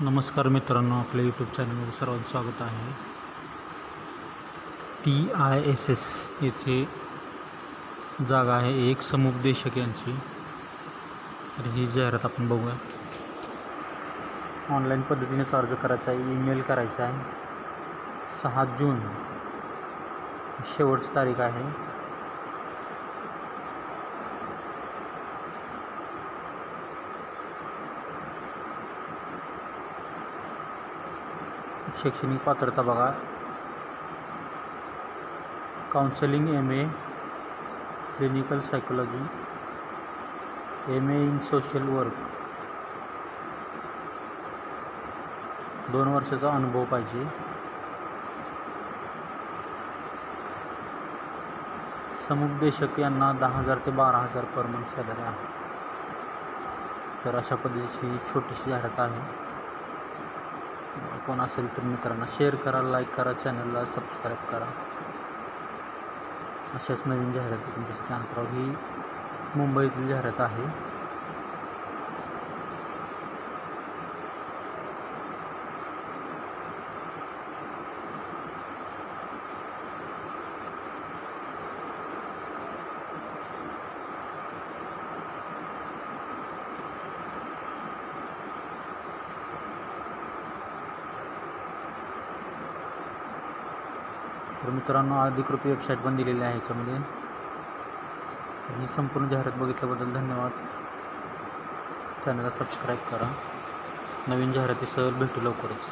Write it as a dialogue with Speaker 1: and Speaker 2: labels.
Speaker 1: नमस्कार मित्रांनो, आपल्या यूट्यूब चॅनलमध्ये सर्वांचं स्वागत आहे. TISS येथे जागा आहे एक समुपदेशक यांची. तर ही जाहिरात आपण बघूया. ऑनलाईन पद्धतीनेच अर्ज करायचा आहे. ईमेल करायचा आहे. 6 जून शेवटची तारीख आहे. शैक्षणिक पात्रता बघा. Counselling MA clinical psychology, MA in social work, 2 वर्षाचा अनुभव पाहिजे. समुपदेशक यांना 10,000 ते 12,000 पर मंथ सॅलरी आहे. तर अशा पद्धतीची छोटीशी जाहिरात आहे. कोण असेल तर मित्रांना शेअर करा, लाईक करा, चॅनलला सबस्क्राईब करा. अशाच नवीन जाहिराती तुमच्यासाठी आणत राहू. ही मुंबईतील जाहिरात आहे. तर मित्रांनो, अधिकृत वेबसाईट पण दिलेली आहे याच्यामध्ये. ही संपूर्ण जाहिरात बघितल्याबद्दल धन्यवाद. चॅनलला सबस्क्राईब करा. नवीन जाहिरातीसह भेटू लवकरच.